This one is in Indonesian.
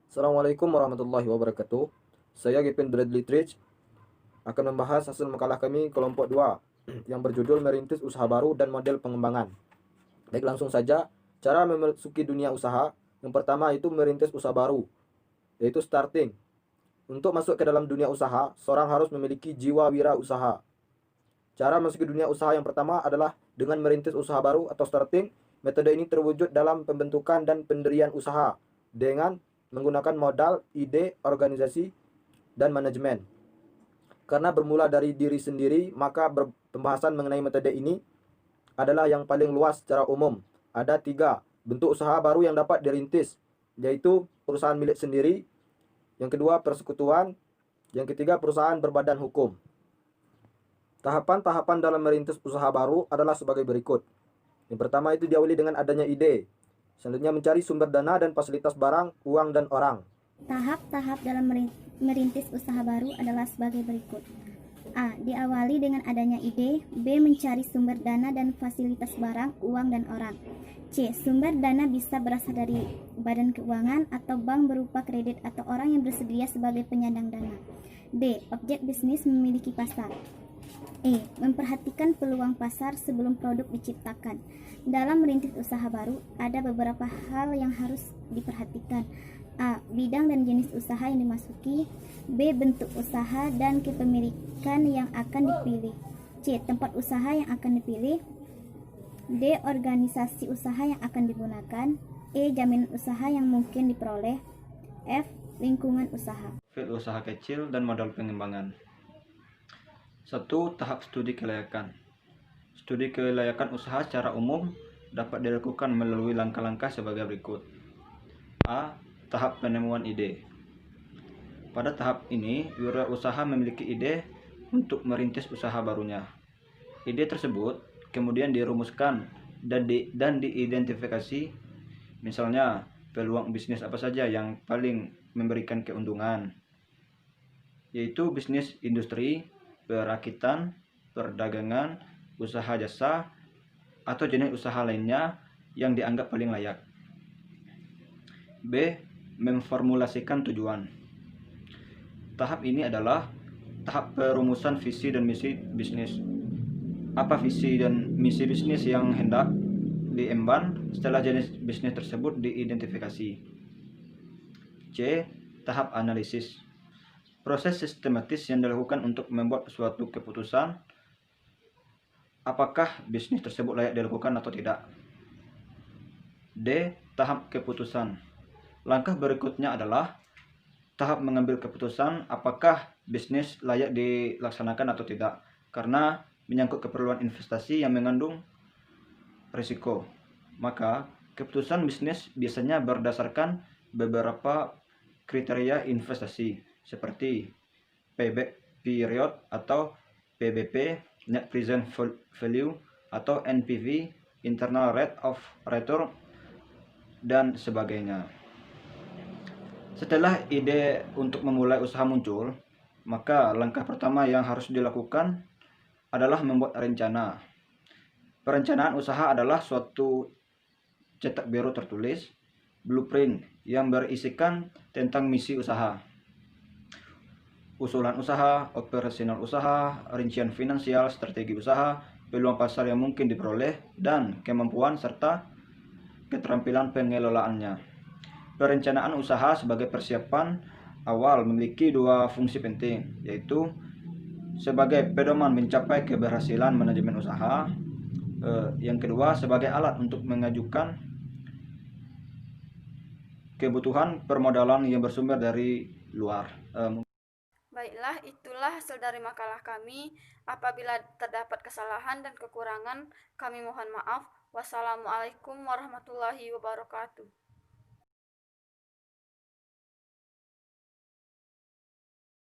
Assalamualaikum warahmatullahi wabarakatuh. Saya Gepin Bradley Trich akan membahas hasil makalah kami kelompok 2 yang berjudul Merintis Usaha Baru dan Model Pengembangan. Baik, langsung saja. Cara memasuki dunia usaha. Yang pertama itu merintis usaha baru, yaitu starting. Untuk masuk ke dalam dunia usaha, seorang harus memiliki jiwa wirausaha. Cara masuk ke dunia usaha yang pertama adalah dengan merintis usaha baru atau starting. Metode ini terwujud dalam pembentukan dan pendirian usaha dengan menggunakan modal, ide, organisasi, dan manajemen. Karena bermula dari diri sendiri, maka pembahasan mengenai metode ini adalah yang paling luas secara umum. Ada 3 bentuk usaha baru yang dapat dirintis, yaitu perusahaan milik sendiri, yang kedua persekutuan, yang ketiga perusahaan berbadan hukum. Tahapan-tahapan dalam merintis usaha baru adalah sebagai berikut. Yang pertama itu diawali dengan adanya ide. Selanjutnya mencari sumber dana dan fasilitas barang, uang, dan orang. Tahap-tahap dalam merintis usaha baru adalah sebagai berikut. A. Diawali dengan adanya ide. B. Mencari sumber dana dan fasilitas barang, uang, dan orang. C. Sumber dana bisa berasal dari badan keuangan atau bank berupa kredit atau orang yang bersedia sebagai penyandang dana. D. Objek bisnis memiliki pasar. E. Memperhatikan peluang pasar sebelum produk diciptakan. Dalam merintis usaha baru, ada beberapa hal yang harus diperhatikan. A. Bidang dan jenis usaha yang dimasuki. B. Bentuk usaha dan kepemilikan yang akan dipilih. C. Tempat usaha yang akan dipilih. D. Organisasi usaha yang akan digunakan. E. Jaminan usaha yang mungkin diperoleh. F. Lingkungan usaha. Profil usaha kecil dan modal pengembangan. 1. Tahap studi kelayakan. Studi kelayakan usaha secara umum dapat dilakukan melalui langkah-langkah sebagai berikut. A. Tahap penemuan ide. Pada tahap ini, wirausaha memiliki ide untuk merintis usaha barunya. Ide tersebut kemudian dirumuskan dan diidentifikasi, misalnya peluang bisnis apa saja yang paling memberikan keuntungan, yaitu bisnis industri, perakitan, perdagangan, usaha jasa, atau jenis usaha lainnya yang dianggap paling layak. B. Memformulasikan tujuan. Tahap ini adalah tahap perumusan visi dan misi bisnis. Apa visi dan misi bisnis yang hendak diemban setelah jenis bisnis tersebut diidentifikasi. C. Tahap analisis. Proses sistematis yang dilakukan untuk membuat suatu keputusan apakah bisnis tersebut layak dilakukan atau tidak. D. Tahap keputusan. Langkah berikutnya adalah tahap mengambil keputusan apakah bisnis layak dilaksanakan atau tidak, karena menyangkut keperluan investasi yang mengandung risiko. Maka keputusan bisnis biasanya berdasarkan beberapa kriteria investasi seperti payback period atau PBP, net present value atau NPV, internal rate of return, dan sebagainya. Setelah ide untuk memulai usaha muncul, maka langkah pertama yang harus dilakukan adalah membuat rencana. Perencanaan usaha adalah suatu cetak biru tertulis, blueprint yang berisikan tentang misi usaha, usulan usaha, operasional usaha, rincian finansial, strategi usaha, peluang pasar yang mungkin diperoleh, dan kemampuan serta keterampilan pengelolaannya. Perencanaan usaha sebagai persiapan awal memiliki 2 fungsi penting, yaitu sebagai pedoman mencapai keberhasilan manajemen usaha. Yang kedua, sebagai alat untuk mengajukan kebutuhan permodalan yang bersumber dari luar. Baiklah, itulah hasil dari makalah kami. Apabila terdapat kesalahan dan kekurangan, kami mohon maaf. Wassalamualaikum warahmatullahi wabarakatuh.